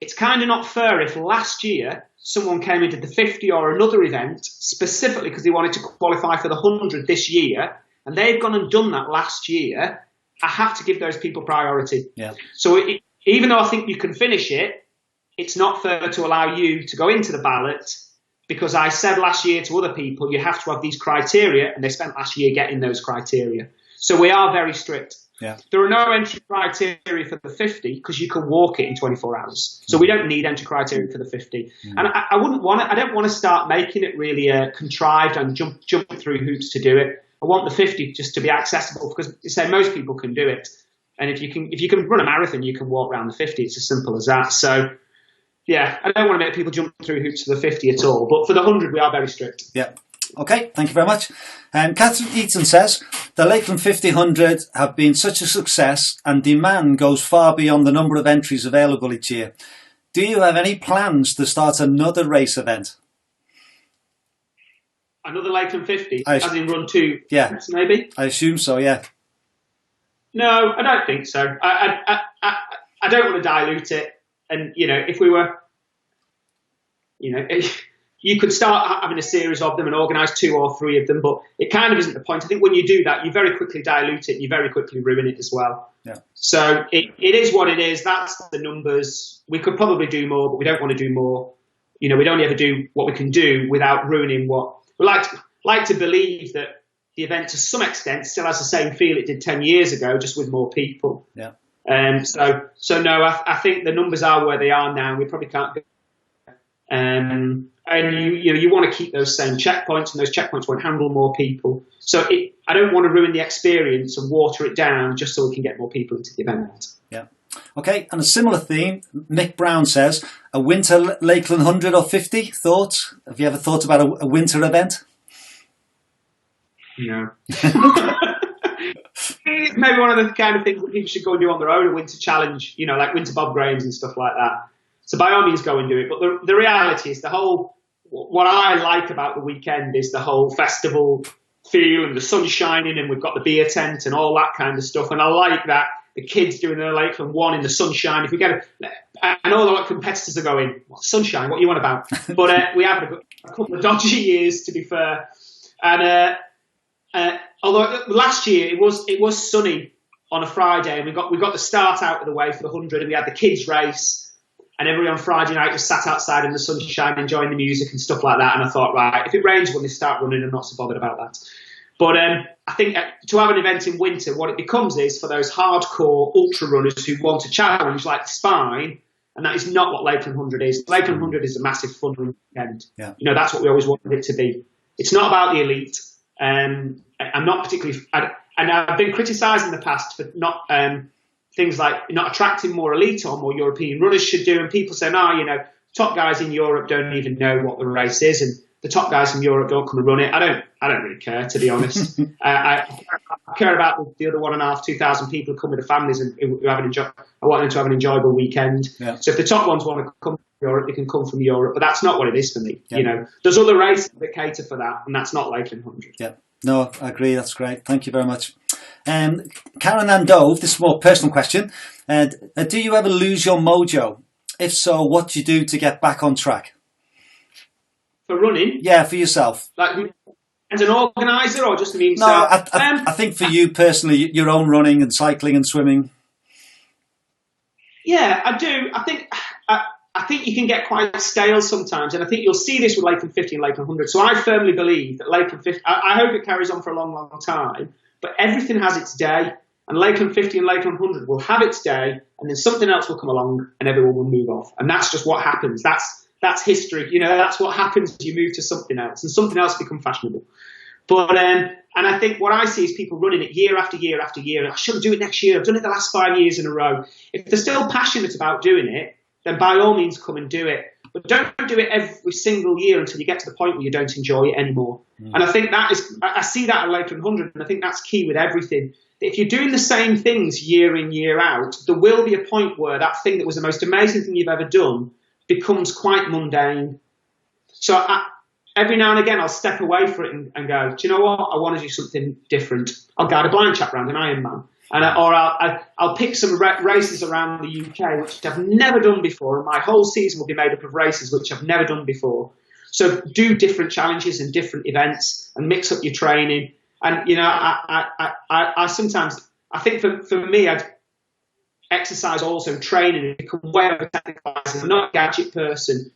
it's kind of not fair if last year someone came into the 50 or another event specifically because they wanted to qualify for the 100 this year, and they've gone and done that last year, I have to give those people priority. Yeah. So even though I think you can finish it, it's not fair to allow you to go into the ballot, because I said last year to other people, you have to have these criteria, and they spent last year getting those criteria. So we are very strict. Yeah. There are no entry criteria for the 50 because you can walk it in 24 hours. So we don't need entry criteria for the 50. And I wouldn't want it. I don't want to start making it really contrived and jump through hoops to do it. I want the 50 just to be accessible, because say most people can do it. And if you can run a marathon, you can walk around the 50. It's as simple as that. So yeah, I don't want to make people jump through hoops for the 50 at all. But for the 100, we are very strict. Yeah. Okay, thank you very much. Catherine Eaton says, the Lakeland 50-100 have been such a success and demand goes far beyond the number of entries available each year. Do you have any plans to start another race event? Another Lakeland 50? As in run 2 events, maybe? I assume so, yeah. No, I don't think so. I don't want to dilute it. And, if we were, you could start having a series of them and organise 2 or 3 of them, but it kind of isn't the point. I think when you do that, you very quickly dilute it and you very quickly ruin it as well. Yeah. So it is what it is. That's the numbers. We could probably do more, but we don't want to do more. We'd only ever do what we can do without ruining what we like to believe that the event to some extent still has the same feel it did 10 years ago, just with more people. Yeah. So no, I think the numbers are where they are now. We probably can't go. And you want to keep those same checkpoints, and those checkpoints won't handle more people. So I don't want to ruin the experience and water it down just so we can get more people into the event. Yeah. Okay, and a similar theme, Mick Brown says, a winter Lakeland 100 or 50, thoughts? Have you ever thought about a winter event? No. Maybe one of the kind of things that people should go and do on their own, a winter challenge, like winter Bob Graham's and stuff like that. So by all means go and do it. But the reality is what I like about the weekend is the whole festival feel and the sun shining, and we've got the beer tent and all that kind of stuff. And I like that. The kids doing their Lakeland 1 in the sunshine. If we get I know what competitors are going, what sunshine, what you want about? But we have a couple of dodgy years, to be fair. And although last year it was sunny on a Friday, and we got the start out of the way for the 100, and we had the kids race. And everyone on Friday night just sat outside in the sunshine enjoying the music and stuff like that. And I thought, right, if it rains when they start running, I'm not so bothered about that. But I think to have an event in winter, what it becomes is for those hardcore ultra runners who want a challenge like the Spine, and that is not what Lakeland 100 is. Lakeland 100 is a massive fun weekend. Yeah. That's what we always wanted it to be. It's not about the elite. I'm not particularly, and I've been criticised in the past for not things like not attracting more elite or more European runners should do. And people say, top guys in Europe don't even know what the race is, and the top guys from Europe don't come and run it. I don't really care, to be honest. I care about the other 1,500, 2,000 people who come with their families and who I want them to have an enjoyable weekend. Yeah. So if the top ones want to come from Europe, they can come from Europe. But that's not what it is for me. Yeah. There's other races that cater for that, and that's not Lakeland 100. Yeah. No, I agree. That's great. Thank you very much. Karen and Dove, this is a more personal question. Do you ever lose your mojo? If so, what do you do to get back on track? For running? Yeah, for yourself. Like as an organiser, or just means? No, I think for you personally, your own running and cycling and swimming. Yeah, I do. I think you can get quite stale sometimes, and I think you'll see this with Lakeland 50 and Lakeland 100. So I firmly believe that Lakeland 50, I hope it carries on for a long, long time, but everything has its day, and Lakeland 50 and Lakeland 100 will have its day, and then something else will come along, and everyone will move off. And that's just what happens. That's history. That's what happens. You move to something else, and something else becomes fashionable. But and I think what I see is people running it year after year after year. And I should do it next year. I've done it the last 5 years in a row. If they're still passionate about doing it, then by all means come and do it. But don't do it every single year until you get to the point where you don't enjoy it anymore. And I think I see that at Lakeland 100, and I think that's key with everything. If you're doing the same things year in, year out, there will be a point where that thing that was the most amazing thing you've ever done becomes quite mundane. So every now and again, I'll step away from it and go, do you know what? I want to do something different. I'll guide a blind chap round an Ironman. Or I'll pick some races around the UK, which I've never done before. And my whole season will be made up of races which I've never done before. So do different challenges and different events and mix up your training. And, I I think for me, I'd exercise also training and become way over technicalized. I'm not a gadget person,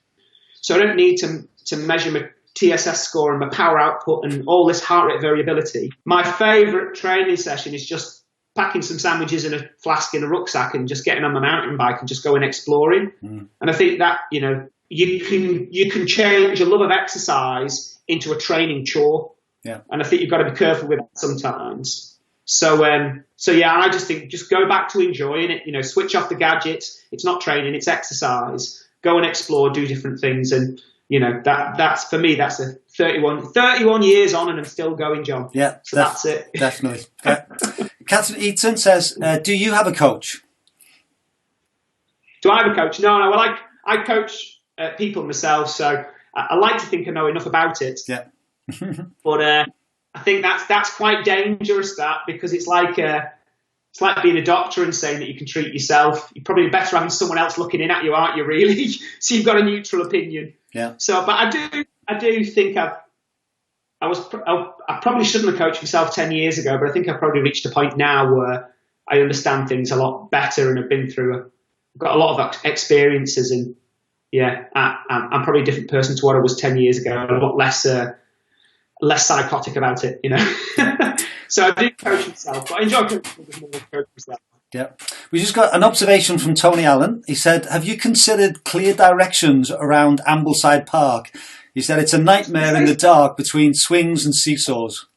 so I don't need to measure my TSS score and my power output and all this heart rate variability. My favourite training session is just packing some sandwiches in a flask in a rucksack and just getting on my mountain bike and just going exploring. And I think that, you know, you can change a love of exercise into a training chore. Yeah. And I think you've got to be careful with that sometimes. So yeah, I just think just go back to enjoying it. You know, switch off the gadgets. It's not training, it's exercise. Go and explore, do different things, and you know that's for me. That's a 31 years on, and I'm still going, John. Yeah, so that's it. Definitely. Catherine Eaton says, "Do you have a coach?" Do I have a coach? No. Well, I coach people myself, so I like to think I know enough about it. Yeah. But I think that's quite dangerous. That because it's like being a doctor and saying that you can treat yourself. You're probably better having someone else looking in at you, aren't you? Really? So you've got a neutral opinion. Yeah. So, but I do think I probably shouldn't have coached myself 10 years ago, but I think I've probably reached a point now where I understand things a lot better and have been through. I've got a lot of experiences, and yeah, I'm probably a different person to what I was 10 years ago. A lot less psychotic about it, you know. So I do coach myself, but I enjoy coaching more than coach myself. Yeah. We just got an observation from Tony Allen. He said, "Have you considered clear directions around Ambleside Park?" He said, "It's a nightmare in the dark between swings and seesaws."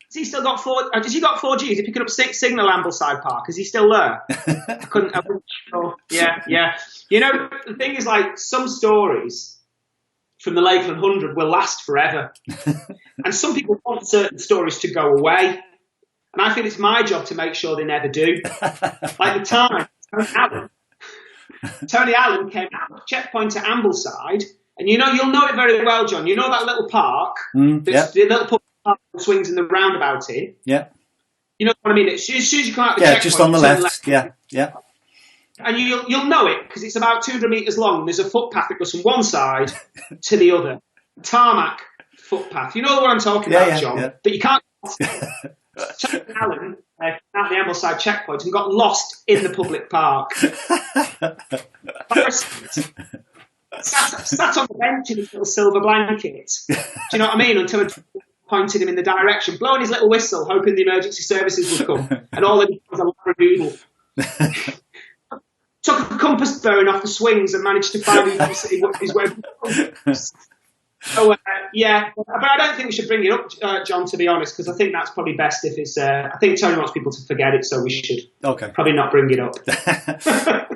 Has he still got 4? Has he got 4G? Is he picking up signal Ambleside Park? Is he still there? I wasn't sure. Yeah. You know, the thing is, like, some stories from the Lakeland 100 will last forever. And some people want certain stories to go away. And I think it's my job to make sure they never do. Like the time, Tony Allen came out, checkpoint at Ambleside, and you'll know it very well, John. You know that little park, the little public park that swings in the roundabout in? Yeah. You know what I mean? As soon as you come out the checkpoint, just on the left. Yeah. And you'll know it because it's about 200 metres long. There's a footpath that goes from one side to the other. Tarmac footpath. You know what I'm talking about, John? Yeah. But you can't. Tony Allen at the Ambleside checkpoint and got lost in the public park. Sat on the bench in his little silver blanket. Do you know what I mean? Until I pointed him in the direction, blowing his little whistle, hoping the emergency services would come. And all of it was a labradoodle. Took a compass bearing off the swings and managed to find his way. So, yeah, but I don't think we should bring it up, John, to be honest, because I think that's probably best if it's... I think Tony wants people to forget it, so we should probably not bring it up.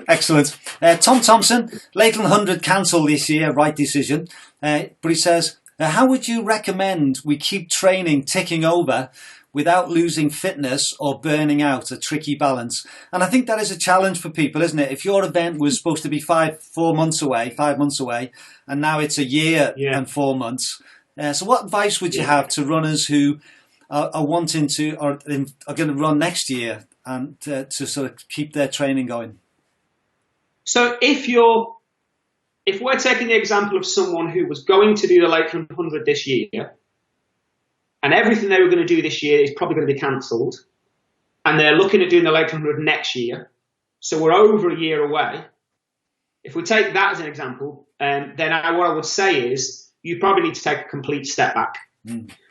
Excellent. Tom Thompson, Lakeland 100 cancelled this year, right decision. But he says, how would you recommend we keep training ticking over without losing fitness or burning out? A tricky balance. And I think that is a challenge for people, isn't it? If your event was supposed to be 5 months away, and now it's a year and 4 months. So what advice would you have to runners who are wanting to, or are going to run next year and to sort of keep their training going? So if we're taking the example of someone who was going to do the Lakeland 100 this year, and everything they were going to do this year is probably going to be cancelled, and they're looking at doing the Lakeland 100 next year, so we're over a year away. If we take that as an example, then what I would say is you probably need to take a complete step back.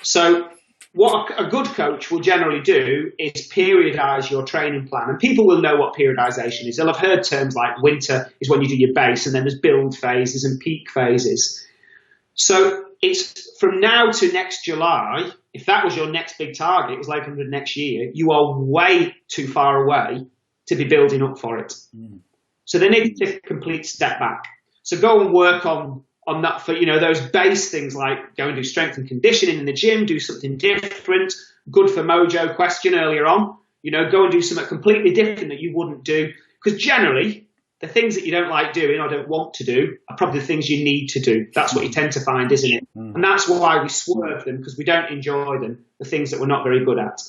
So what a good coach will generally do is periodise your training plan. And people will know what periodisation is. They'll have heard terms like winter is when you do your base, and then there's build phases and peak phases. So it's from now to next July. If that was your next big target, it was like 100 next year, you are way too far away to be building up for it. So they need to take a complete step back. So go and work on that for, those base things like go and do strength and conditioning in the gym, do something different. Good for mojo question earlier on. Go and do something completely different that you wouldn't do. Because generally, the things that you don't like doing or don't want to do are probably the things you need to do. That's what you tend to find, isn't it? And that's why we swerve them, because we don't enjoy them, the things that we're not very good at.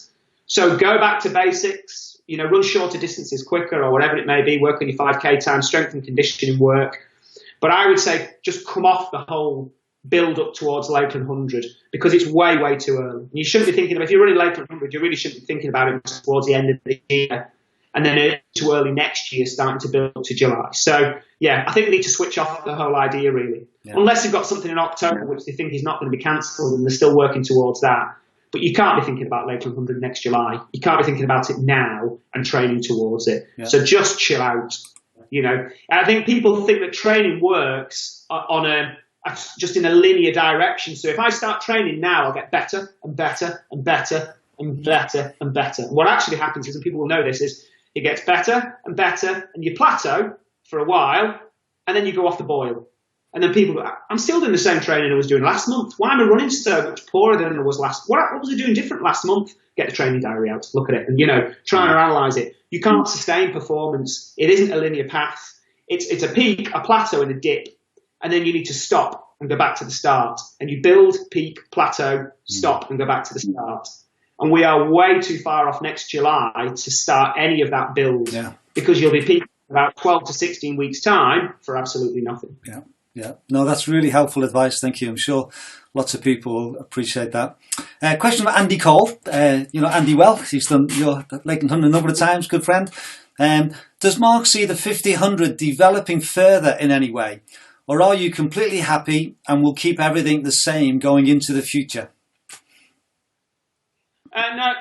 So go back to basics, run shorter distances quicker or whatever it may be, work on your 5K time, strength and conditioning work. But I would say just come off the whole build up towards Lakeland 100 because it's way, way too early. And you shouldn't be thinking, if you're running Lakeland 100, you really shouldn't be thinking about it towards the end of the year. And then too early next year, starting to build up to July. So, yeah, I think they need to switch off the whole idea, really. Yeah. Unless they've got something in October, which they think is not going to be cancelled, and they're still working towards that. But you can't be thinking about Lakeland 100 next July. You can't be thinking about it now and training towards it. Yeah. So just chill out, you know. And I think people think that training works just in a linear direction. So if I start training now, I'll get better and better and better and better and better. And what actually happens is, and people will know this, is it gets better and better, and you plateau for a while, and then you go off the boil. And then people go, I'm still doing the same training I was doing last month. Why am I running so much poorer than I was last? What was I doing different last month? Get the training diary out, look at it, and, you know, try and analyse it. You can't sustain performance. It isn't a linear path. It's a peak, a plateau, and a dip. And then you need to stop and go back to the start. And you build, peak, plateau, stop, and go back to the start. And we are way too far off next July to start any of that build, because you'll be peaking about 12 to 16 weeks' time for absolutely nothing. Yeah, yeah. No, that's really helpful advice. Thank you. I'm sure lots of people will appreciate that. Question from Andy Cole. You know Andy well. He's done your Lakeland 100 a number of times, good friend. Does Mark see the 50-100 developing further in any way? Or are you completely happy and will keep everything the same going into the future?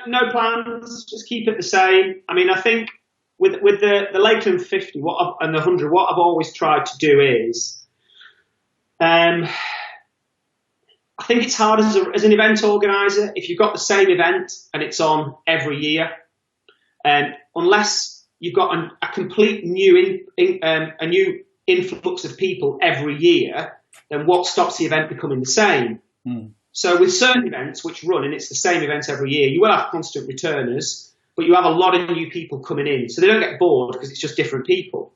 No plans. Just keep it the same. I mean, I think with the Lakeland 50 and the 100, what I've always tried to do is, I think it's hard as an event organizer if you've got the same event and it's on every year, unless you've got a complete new a new influx of people every year, then what stops the event becoming the same? So with certain events which run, and it's the same event every year, you will have constant returners, but you have a lot of new people coming in. So they don't get bored because it's just different people.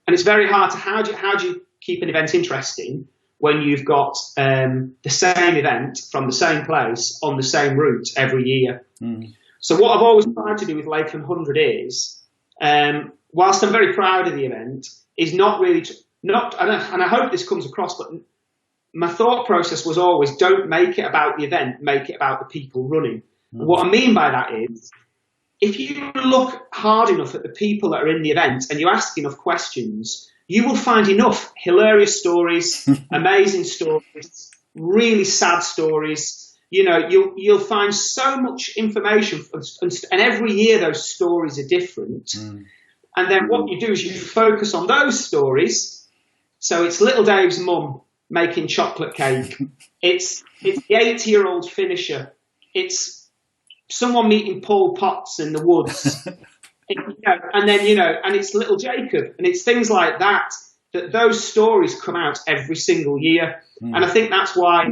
And it's very hard to, how do you keep an event interesting when you've got the same event from the same place on the same route every year? So what I've always tried to do with Lakeland 100 is, whilst I'm very proud of the event, is not really, and I hope this comes across, but my thought process was always, don't make it about the event, make it about the people running. And what I mean by that is, if you look hard enough at the people that are in the event and you ask enough questions, you will find enough hilarious stories, amazing stories, really sad stories. You know, you'll find so much information, and every year those stories are different. And then what you do is you focus on those stories. So it's little Dave's mum making chocolate cake. It's the 80-year-old finisher. It's someone meeting Paul Potts in the woods. And then, and it's little Jacob. And it's things like that those stories come out every single year. And I think that's why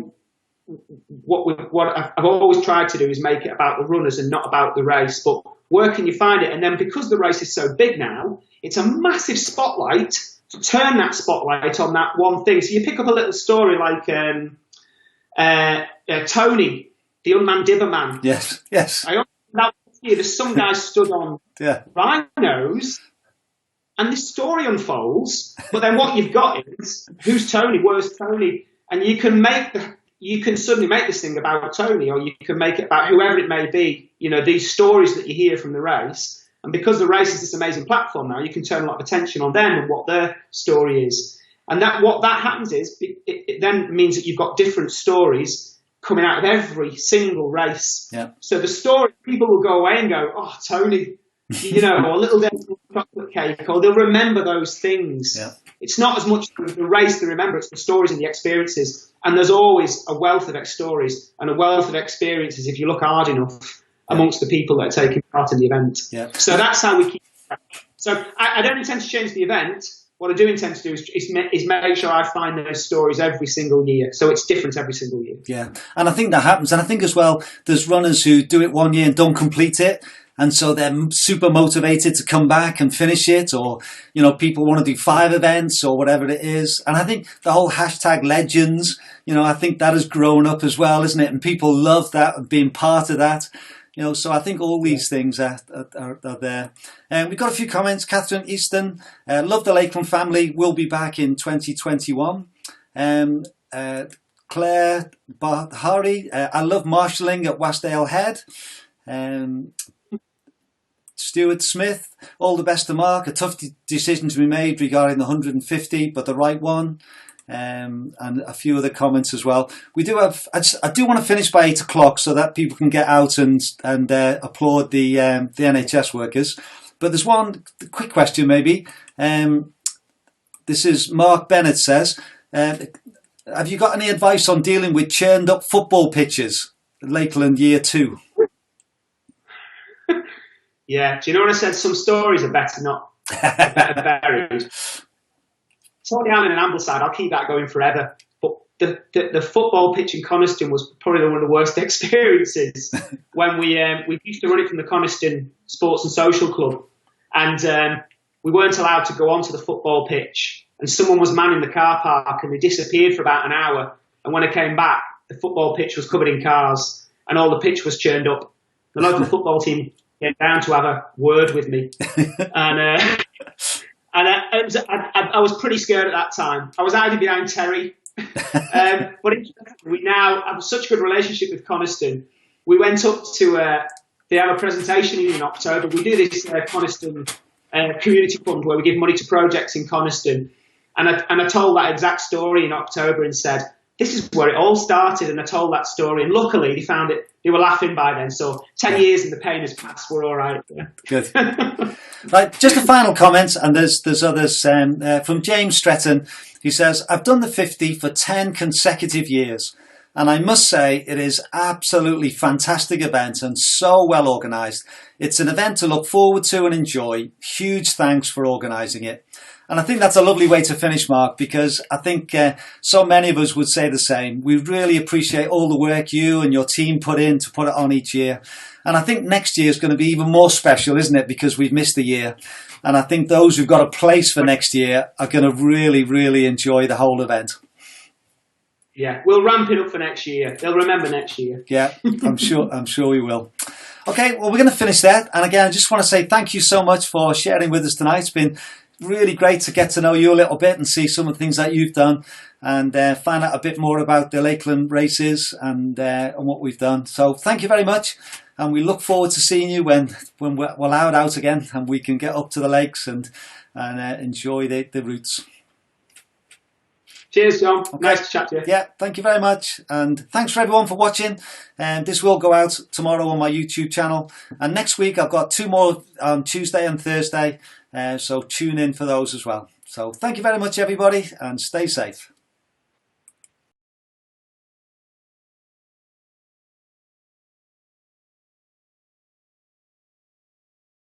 what I've always tried to do is make it about the runners and not about the race. But where can you find it? And then because the race is so big now, it's a massive spotlight to turn that spotlight on that one thing. So you pick up a little story like Tony, the unmanned dibber man. Yes. There's some guy stood on rhinos, and this story unfolds. But then what you've got is, who's Tony? Where's Tony? And you can suddenly make this thing about Tony, or you can make it about whoever it may be. These stories that you hear from the race. And because the race is this amazing platform now, you can turn a lot of attention on them and what their story is. And what that happens is, it then means that you've got different stories coming out of every single race. Yeah. So the story, people will go away and go, oh, Tony, or little chocolate cake, or they'll remember those things. Yeah. It's not as much the race to remember, it's the stories and the experiences. And there's always a wealth of stories and a wealth of experiences if you look hard enough amongst the people that are taking part in the event. Yeah. So that's how we keep it. So I don't intend to change the event. What I do intend to do is make sure I find those stories every single year. So it's different every single year. Yeah. And I think that happens. And I think as well, there's runners who do it one year and don't complete it. And so they're super motivated to come back and finish it. Or, people want to do 5 events or whatever it is. And I think the whole hashtag legends, I think that has grown up as well, isn't it? And people love that and being part of that. So I think all these things are there. We've got a few comments. Catherine Easton, love the Lakeland family. We'll be back in 2021. Claire Bahari, I love marshalling at Wasdale Head. Stuart Smith, all the best to Mark. A tough decision to be made regarding the 150, but the right one. And a few other comments as well. We do have. I do want to finish by 8 o'clock so that people can get out and applaud the NHS workers. But there's one quick question, maybe. This is Mark Bennett says, have you got any advice on dealing with churned up football pitches? Lakeland Year 2. Yeah, do you know what I said? Some stories are better buried. Sorry, I'm in an Ambleside. I'll keep that going forever. But the football pitch in Kynaston was probably one of the worst experiences when we used to run it from the Kynaston Sports and Social Club, and we weren't allowed to go onto the football pitch. And someone was manning the car park, and they disappeared for about an hour. And when I came back, the football pitch was covered in cars, and all the pitch was churned up. The local football team came down to have a word with me, and I was pretty scared at that time. I was hiding behind Terry, but we now have such a good relationship with Kynaston. We went up to they have a presentation in October. We do this Kynaston community fund where we give money to projects in Kynaston, and I told that exact story in October and said, this is where it all started, and I told that story, and luckily they found it. They were laughing by then, so 10 years and the pain has passed. We're all right. Yeah. Good. Right, just a final comment, and there's others from James Stretton. He says, I've done the 50 for 10 consecutive years, and I must say it is absolutely fantastic event and so well organised. It's an event to look forward to and enjoy. Huge thanks for organising it. And I think that's a lovely way to finish, Mark, because I think so many of us would say the same. We really appreciate all the work you and your team put in to put it on each year. And I think next year is going to be even more special, isn't it? Because we've missed a year. And I think those who've got a place for next year are going to really, really enjoy the whole event. Yeah, we'll ramp it up for next year. They'll remember next year. Yeah, I'm sure we will. Okay, well, we're going to finish there. And again, I just want to say thank you so much for sharing with us tonight. It's been really great to get to know you a little bit and see some of the things that you've done and find out a bit more about the Lakeland races and what we've done. So thank you very much, and we look forward to seeing you when we're allowed out again and we can get up to the lakes and enjoy the routes. Cheers, John. Okay. Nice to chat to you. Yeah, thank you very much, and thanks for everyone for watching. And this will go out tomorrow on my YouTube channel, and next week I've got 2 more on Tuesday and Thursday. So tune in for those as well. So thank you very much, everybody, and stay safe.